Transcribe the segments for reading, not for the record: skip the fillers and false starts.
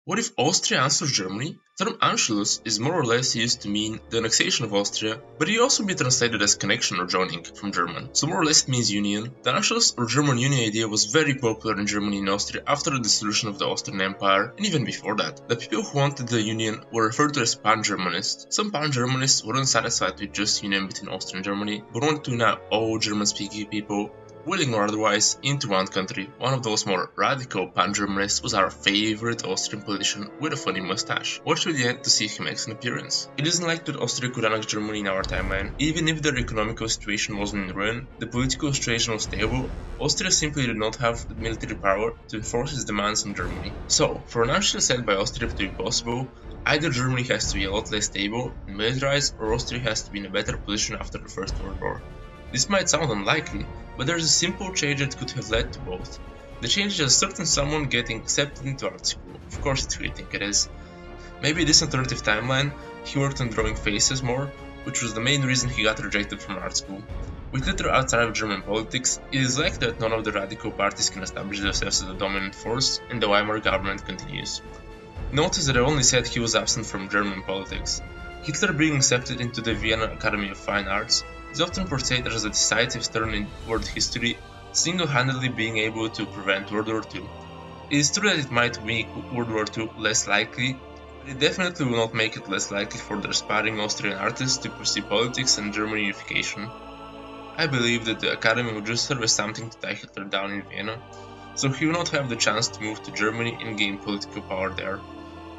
What if Austria answers Germany? The term Anschluss is more or less used to mean the annexation of Austria, but it also be translated as connection or joining from German, so more or less it means union. The Anschluss or German union idea was very popular in Germany and Austria after the dissolution of the Austrian Empire, and even before that. The people who wanted the union were referred to as pan-Germanists. Some pan-Germanists weren't satisfied with just union between Austria and Germany, but wanted to unite all German-speaking people, willing or otherwise, into one country. One of those more radical pan-Germanists was our favorite Austrian politician with a funny mustache. Watch to the end to see if he makes an appearance. It isn't like that Austria could annex Germany in our timeline. Even if their economical situation wasn't in ruin, the political situation was stable, Austria simply did not have the military power to enforce its demands on Germany. So, for an Anschluss set by Austria to be possible, either Germany has to be a lot less stable and militarized, or Austria has to be in a better position after the First World War. This might sound unlikely, but there's a simple change that could have led to both. The change is a certain someone getting accepted into art school. Of course it's who you think it is. Maybe this alternative timeline, he worked on drawing faces more, which was the main reason he got rejected from art school. With Hitler outside of German politics, it is likely that none of the radical parties can establish themselves as a dominant force, and the Weimar government continues. Notice that I only said he was absent from German politics. Hitler being accepted into the Vienna Academy of Fine Arts is often portrayed as a decisive turn in world history, single-handedly being able to prevent World War II. It is true that it might make World War II less likely, but it definitely will not make it less likely for the aspiring Austrian artists to pursue politics and German unification. I believe that the Academy would just serve as something to tie Hitler down in Vienna, so he will not have the chance to move to Germany and gain political power there.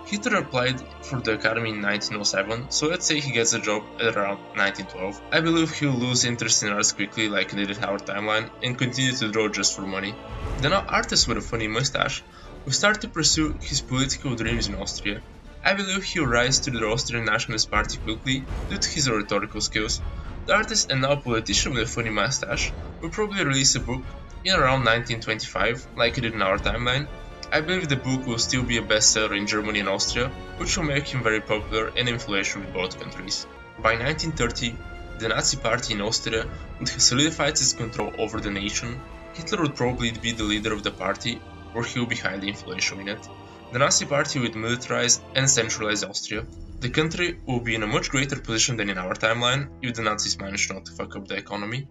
Hitler applied for the Academy in 1907, so let's say he gets a job at around 1912. I believe he'll lose interest in arts quickly like he did in our timeline and continue to draw just for money. Then an artist with a funny mustache will start to pursue his political dreams in Austria. I believe he'll rise to the Austrian Nationalist Party quickly due to his rhetorical skills. The artist and now politician with a funny mustache will probably release a book in around 1925, like he did in our timeline. I believe the book will still be a bestseller in Germany and Austria, which will make him very popular and influential with both countries. By 1930, the Nazi Party in Austria would have solidified its control over the nation. Hitler would probably be the leader of the party, or he will be highly influential in it. The Nazi Party would militarize and centralize Austria. The country will be in a much greater position than in our timeline if the Nazis manage not to fuck up the economy.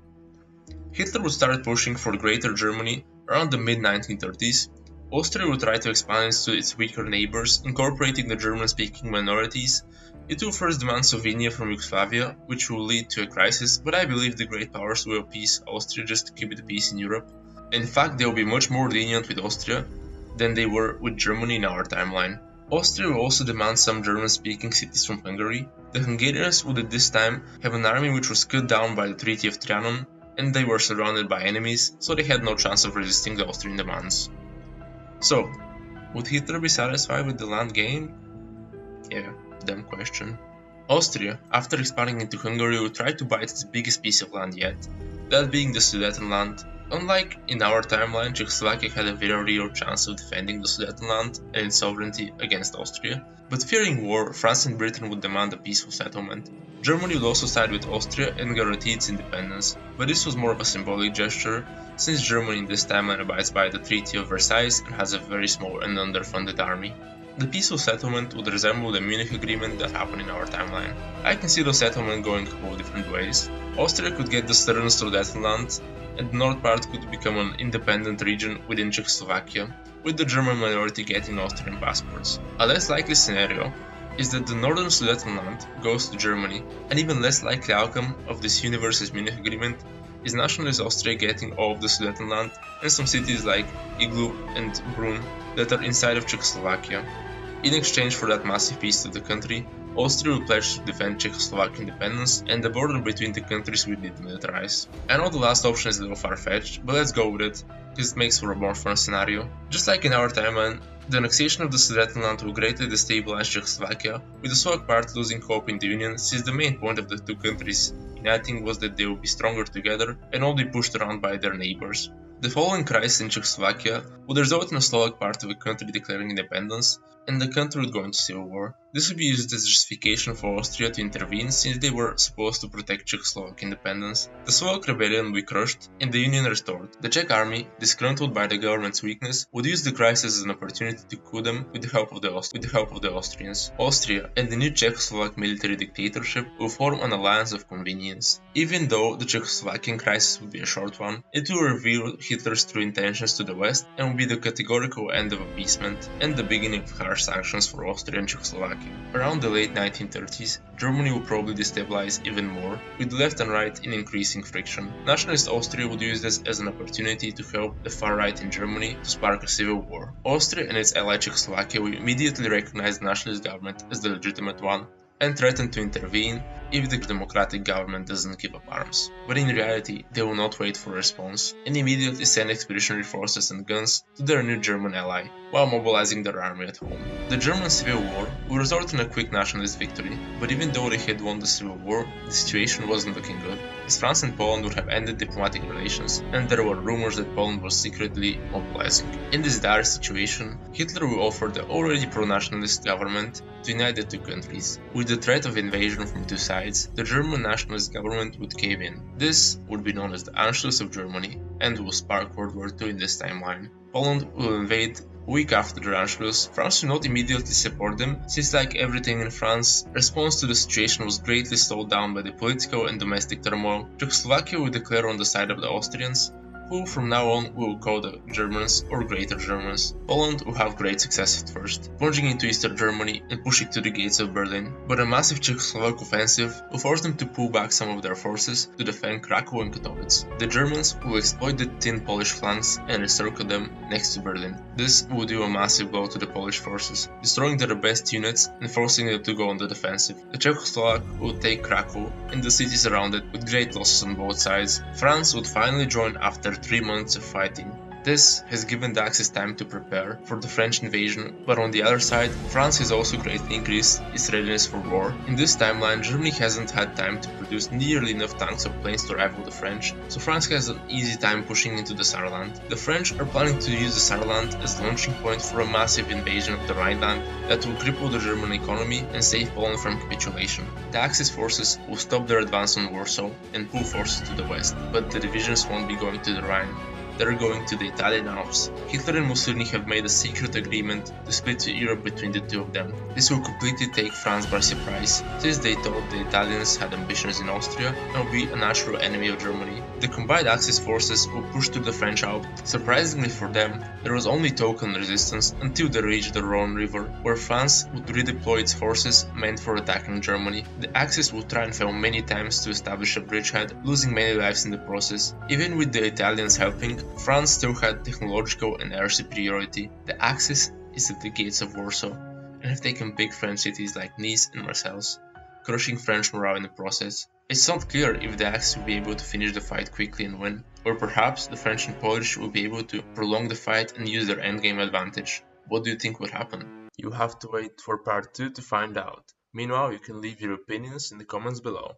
Hitler would start pushing for Greater Germany around the mid-1930s. Austria would try to expand into its weaker neighbors, incorporating the German-speaking minorities. It will first demand Slovenia from Yugoslavia, which will lead to a crisis, but I believe the great powers will appease Austria just to keep the peace in Europe. In fact, they will be much more lenient with Austria than they were with Germany in our timeline. Austria will also demand some German-speaking cities from Hungary. The Hungarians would at this time have an army which was cut down by the Treaty of Trianon, and they were surrounded by enemies, so they had no chance of resisting the Austrian demands. So, would Hitler be satisfied with the land gained? Yeah, dumb question. Austria, after expanding into Hungary, would try to buy its biggest piece of land yet, that being the Sudetenland. Unlike in our timeline, Czechoslovakia had a very real chance of defending the Sudetenland and its sovereignty against Austria, but fearing war, France and Britain would demand a peaceful settlement. Germany would also side with Austria and guarantee its independence, but this was more of a symbolic gesture, since Germany in this timeline abides by the Treaty of Versailles and has a very small and underfunded army. The peaceful settlement would resemble the Munich Agreement that happened in our timeline. I can see the settlement going a couple different ways. Austria could get the southern Sudetenland, and the north part could become an independent region within Czechoslovakia, with the German minority getting Austrian passports. A less likely scenario is that the northern Sudetenland goes to Germany. An even less likely outcome of this universe's Munich Agreement is nationalist Austria getting all of the Sudetenland and some cities like Iglu and Brunn that are inside of Czechoslovakia. In exchange for that massive piece of the country, Austria will pledge to defend Czechoslovak independence, and the border between the countries will demilitarize. I know the last option is a little far-fetched, but let's go with it, because it makes for a more fun scenario. Just like in our timeline, the annexation of the Sudetenland will greatly destabilize Czechoslovakia, with the Slovak part losing hope in the Union, since the main point of the two countries uniting was that they will be stronger together and not be pushed around by their neighbors. The following crisis in Czechoslovakia would result in a Slovak part of the country declaring independence, and the country would go into civil war. This would be used as justification for Austria to intervene since they were supposed to protect Czechoslovak independence. The Slovak rebellion would be crushed and the union restored. The Czech army, disgruntled by the government's weakness, would use the crisis as an opportunity to coup them with the help of the Austrians. Austria and the new Czechoslovak military dictatorship will form an alliance of convenience. Even though the Czechoslovakian crisis would be a short one, it will reveal Hitler's true intentions to the West and will be the categorical end of appeasement and the beginning of harsh sanctions for Austria and Czechoslovakia. Around the late 1930s, Germany will probably destabilize even more, with left and right in increasing friction. Nationalist Austria would use this as an opportunity to help the far right in Germany to spark a civil war. Austria and its ally Czechoslovakia will immediately recognize the nationalist government as the legitimate one and threaten to intervene if the democratic government doesn't give up arms. But in reality, they will not wait for a response and immediately send expeditionary forces and guns to their new German ally, while mobilizing their army at home. The German Civil War will result in a quick nationalist victory, but even though they had won the Civil War, the situation wasn't looking good, as France and Poland would have ended diplomatic relations, and there were rumors that Poland was secretly mobilizing. In this dire situation, Hitler will offer the already pro-nationalist government to unite the two countries. With the threat of invasion from two sides, the German nationalist government would cave in. This would be known as the Anschluss of Germany and will spark World War II in this timeline. Poland will invade a week after the Anschluss. France will not immediately support them, since like everything in France, response to the situation was greatly slowed down by the political and domestic turmoil. Czechoslovakia will declare on the side of the Austrians, who from now on we will call the Germans or Greater Germans. Poland will have great success at first, plunging into Eastern Germany and pushing to the gates of Berlin, but a massive Czechoslovak offensive will force them to pull back some of their forces to defend Krakow and Katowice. The Germans will exploit the thin Polish flanks and encircle them next to Berlin. This will do a massive blow to the Polish forces, destroying their best units and forcing them to go on the defensive. The Czechoslovak will take Krakow and the cities around it with great losses on both sides. France would finally join after 3 months of fighting. This has given the Axis time to prepare for the French invasion, but on the other side, France has also greatly increased its readiness for war. In this timeline, Germany hasn't had time to produce nearly enough tanks or planes to rival the French, so France has an easy time pushing into the Saarland. The French are planning to use the Saarland as the launching point for a massive invasion of the Rhineland that will cripple the German economy and save Poland from capitulation. The Axis forces will stop their advance on Warsaw and pull forces to the west, but the divisions won't be going to the Rhine. They're going to the Italian Alps. Hitler and Mussolini have made a secret agreement to split Europe between the two of them. This will completely take France by surprise, since they thought the Italians had ambitions in Austria and would be a natural enemy of Germany. The combined Axis forces will push to the French Alps. Surprisingly for them, there was only token resistance until they reached the Rhone River, where France would redeploy its forces meant for attacking Germany. The Axis would try and fail many times to establish a bridgehead, losing many lives in the process. Even with the Italians helping, France still had technological and air superiority. The Axis is at the gates of Warsaw, and have taken big French cities like Nice and Marseille, crushing French morale in the process. It's not clear if the Axis will be able to finish the fight quickly and win, or perhaps the French and Polish will be able to prolong the fight and use their endgame advantage. What do you think would happen? You have to wait for part 2 to find out. Meanwhile, you can leave your opinions in the comments below.